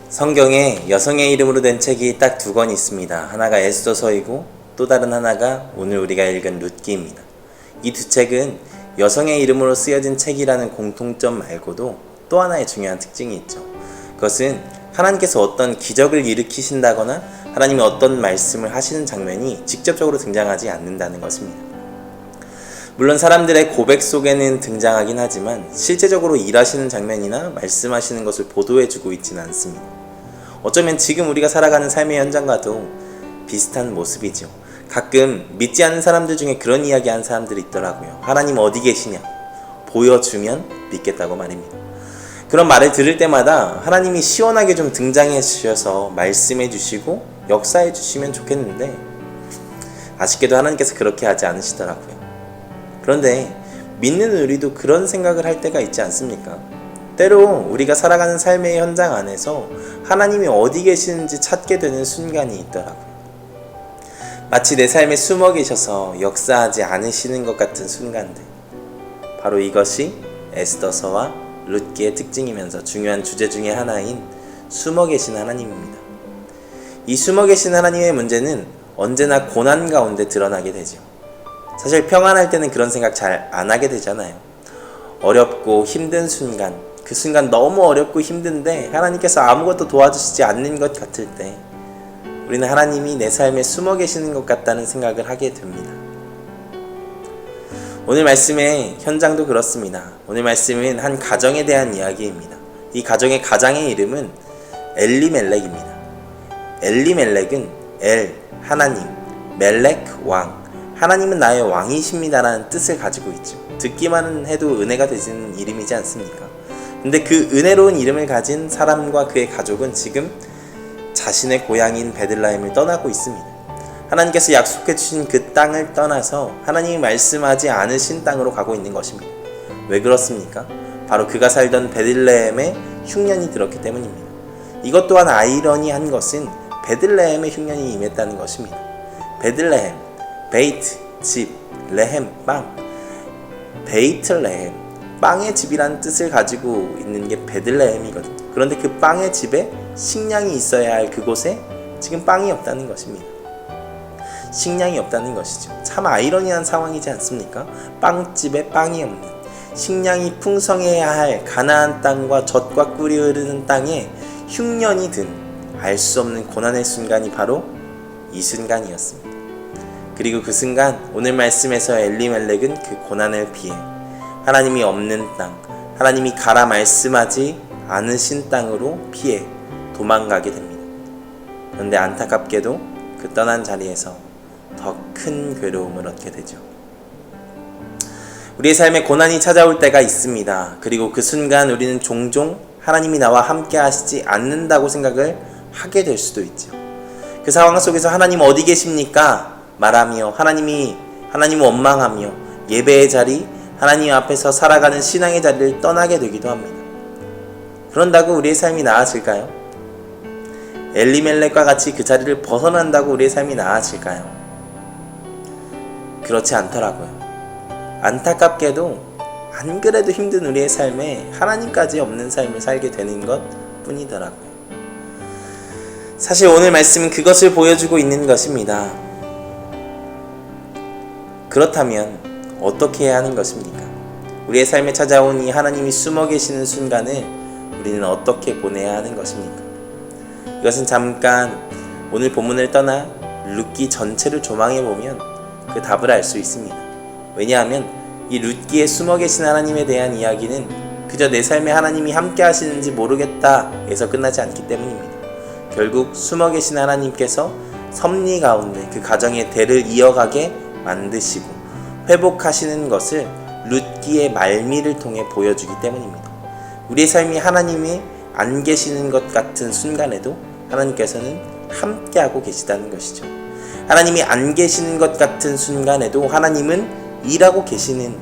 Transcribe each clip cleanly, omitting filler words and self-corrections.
성경에 여성의 이름으로 된 책이 딱 두 권 있습니다. 하나가 에스더서이고 또 다른 하나가 오늘 우리가 읽은 룻기입니다. 이 두 책은 여성의 이름으로 쓰여진 책이라는 공통점 말고도 또 하나의 중요한 특징이 있죠. 그것은 하나님께서 어떤 기적을 일으키신다거나 하나님이 어떤 말씀을 하시는 장면이 직접적으로 등장하지 않는다는 것입니다. 물론 사람들의 고백 속에는 등장하긴 하지만 실제적으로 일하시는 장면이나 말씀하시는 것을 보도해주고 있지는 않습니다. 어쩌면 지금 우리가 살아가는 삶의 현장과도 비슷한 모습이죠. 가끔 믿지 않는 사람들 중에 그런 이야기 하는 사람들이 있더라고요. 하나님 어디 계시냐? 보여주면 믿겠다고 말입니다. 그런 말을 들을 때마다 하나님이 시원하게 좀 등장해 주셔서 말씀해 주시고 역사해 주시면 좋겠는데 아쉽게도 하나님께서 그렇게 하지 않으시더라고요. 그런데 믿는 우리도 그런 생각을 할 때가 있지 않습니까? 때로 우리가 살아가는 삶의 현장 안에서 하나님이 어디 계시는지 찾게 되는 순간이 있더라고요. 마치 내 삶에 숨어 계셔서 역사하지 않으시는 것 같은 순간들. 바로 이것이 에스더서와 룻기의 특징이면서 중요한 주제 중에 하나인 숨어 계신 하나님입니다. 이 숨어 계신 하나님의 문제는 언제나 고난 가운데 드러나게 되죠. 사실 평안할 때는 그런 생각 잘 안 하게 되잖아요. 어렵고 힘든 순간, 그 순간 너무 어렵고 힘든데 하나님께서 아무것도 도와주시지 않는 것 같을 때 우리는 하나님이 내 삶에 숨어 계시는 것 같다는 생각을 하게 됩니다. 오늘 말씀의 현장도 그렇습니다. 오늘 말씀은 한 가정에 대한 이야기입니다. 이 가정의 가장의 이름은 엘리멜렉입니다. 엘리멜렉은 엘, 하나님, 멜렉, 왕, 하나님은 나의 왕이십니다라는 뜻을 가지고 있죠. 듣기만 해도 은혜가 되는 이름이지 않습니까? 근데 그 은혜로운 이름을 가진 사람과 그의 가족은 지금 자신의 고향인 베들레헴을 떠나고 있습니다. 하나님께서 약속해 주신 그 땅을 떠나서 하나님이 말씀하지 않으신 땅으로 가고 있는 것입니다. 왜 그렇습니까? 바로 그가 살던 베들레헴에 흉년이 들었기 때문입니다. 이것 또한 아이러니한 것은 베들레헴에 흉년이 임했다는 것입니다. 베들레헴, 베이트, 집, 레헴, 빵. 베이틀레헴, 빵의 집이라는 뜻을 가지고 있는 게 베들레헴이거든요. 그런데 그 빵의 집에 식량이 있어야 할 그곳에 지금 빵이 없다는 것입니다. 식량이 없다는 것이죠. 참 아이러니한 상황이지 않습니까? 빵집에 빵이 없는, 식량이 풍성해야 할 가나안 땅과 젖과 꿀이 흐르는 땅에 흉년이 든 알 수 없는 고난의 순간이 바로 이 순간이었습니다. 그리고 그 순간 오늘 말씀에서 엘리멜렉은 그 고난을 피해 하나님이 없는 땅, 하나님이 가라 말씀하지 않으신 땅으로 피해 도망가게 됩니다. 그런데 안타깝게도 그 떠난 자리에서 더 큰 괴로움을 얻게 되죠. 우리의 삶에 고난이 찾아올 때가 있습니다. 그리고 그 순간 우리는 종종 하나님이 나와 함께 하시지 않는다고 생각을 하게 될 수도 있죠. 그 상황 속에서 하나님 어디 계십니까? 말하며 하나님을 원망하며 예배의 자리, 하나님 앞에서 살아가는 신앙의 자리를 떠나게 되기도 합니다. 그런다고 우리의 삶이 나아질까요? 엘리멜렉과 같이 그 자리를 벗어난다고 우리의 삶이 나아질까요? 그렇지 않더라고요. 안타깝게도 안 그래도 힘든 우리의 삶에 하나님까지 없는 삶을 살게 되는 것 뿐이더라고요. 사실 오늘 말씀은 그것을 보여주고 있는 것입니다. 그렇다면 어떻게 해야 하는 것입니까? 우리의 삶에 찾아온 이 하나님이 숨어 계시는 순간을 우리는 어떻게 보내야 하는 것입니까? 이것은 잠깐 오늘 본문을 떠나 룻기 전체를 조망해보면 그 답을 알 수 있습니다. 왜냐하면 이 룻기에 숨어 계신 하나님에 대한 이야기는 그저 내 삶에 하나님이 함께 하시는지 모르겠다 에서 끝나지 않기 때문입니다. 결국 숨어 계신 하나님께서 섭리 가운데 그 가정의 대를 이어가게 만드시고 회복하시는 것을 룻기의 말미를 통해 보여주기 때문입니다. 우리의 삶이 하나님이 안 계시는 것 같은 순간에도 하나님께서는 함께하고 계시다는 것이죠. 하나님이 안 계시는 것 같은 순간에도 하나님은 일하고 계시는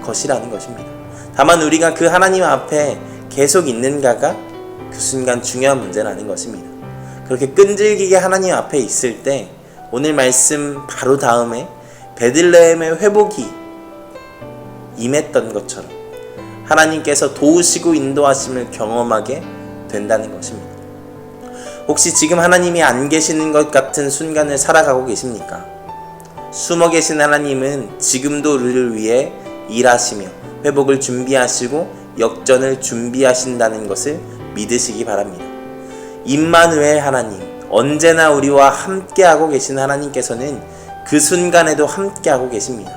것이라는 것입니다. 다만 우리가 그 하나님 앞에 계속 있는가가 그 순간 중요한 문제라는 것입니다. 그렇게 끈질기게 하나님 앞에 있을 때 오늘 말씀 바로 다음에 베들레헴의 회복이 임했던 것처럼 하나님께서 도우시고 인도하심을 경험하게 된다는 것입니다. 혹시 지금 하나님이 안 계시는 것 같은 순간을 살아가고 계십니까? 숨어 계신 하나님은 지금도 우리를 위해 일하시며 회복을 준비하시고 역전을 준비하신다는 것을 믿으시기 바랍니다. 임마누엘 하나님, 언제나 우리와 함께하고 계신 하나님께서는 그 순간에도 함께하고 계십니다.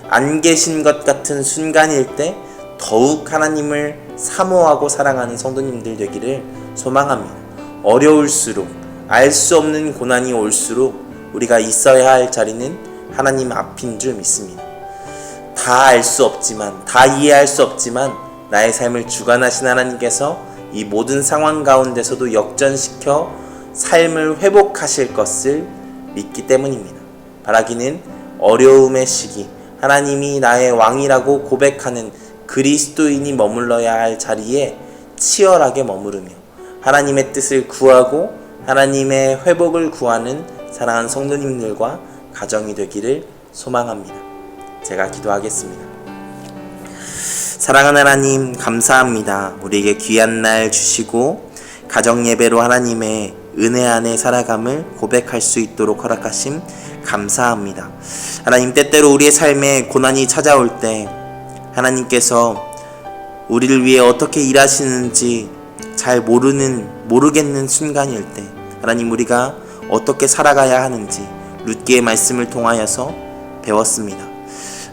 안 계신 것 같은 순간일 때 더욱 하나님을 사모하고 사랑하는 성도님들 되기를 소망합니다. 어려울수록, 알 수 없는 고난이 올수록 우리가 있어야 할 자리는 하나님 앞인 줄 믿습니다. 다 알 수 없지만, 다 이해할 수 없지만 나의 삶을 주관하신 하나님께서 이 모든 상황 가운데서도 역전시켜 삶을 회복하실 것을 믿기 때문입니다. 바라기는 어려움의 시기, 하나님이 나의 왕이라고 고백하는 그리스도인이 머물러야 할 자리에 치열하게 머무르며 하나님의 뜻을 구하고 하나님의 회복을 구하는 사랑하는 성도님들과 가정이 되기를 소망합니다. 제가 기도하겠습니다. 사랑하는 하나님, 감사합니다. 우리에게 귀한 날 주시고 가정 예배로 하나님의 은혜 안에 살아감을 고백할 수 있도록 허락하심 감사합니다. 하나님, 때때로 우리의 삶에 고난이 찾아올 때 하나님께서 우리를 위해 어떻게 일하시는지 잘 모르겠는 순간일 때 하나님, 우리가 어떻게 살아가야 하는지 룻기의 말씀을 통하여서 배웠습니다.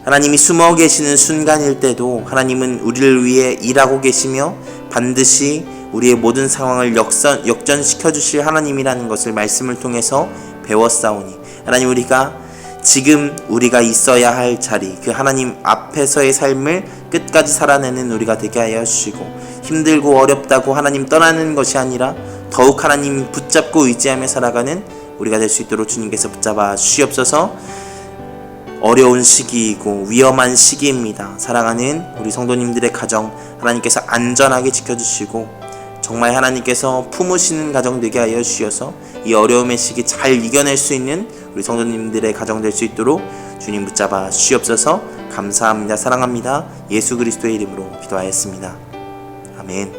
하나님이 숨어 계시는 순간일 때도 하나님은 우리를 위해 일하고 계시며 반드시 우리의 모든 상황을 역전시켜 주실 하나님이라는 것을 말씀을 통해서 배웠사오니 하나님, 우리가 지금 우리가 있어야 할 자리, 그 하나님 앞에서의 삶을 끝까지 살아내는 우리가 되게 하여 주시고, 힘들고 어렵다고 하나님 떠나는 것이 아니라 더욱 하나님 붙잡고 의지하며 살아가는 우리가 될 수 있도록 주님께서 붙잡아 주시옵소서. 어려운 시기이고 위험한 시기입니다. 사랑하는 우리 성도님들의 가정 하나님께서 안전하게 지켜주시고 정말 하나님께서 품으시는 가정 되게 하여 주셔서 이 어려움의 시기 잘 이겨낼 수 있는 우리 성도님들의 가정 될 수 있도록 주님 붙잡아 주시옵소서. 감사합니다. 사랑합니다. 예수 그리스도의 이름으로 기도하였습니다. 아멘.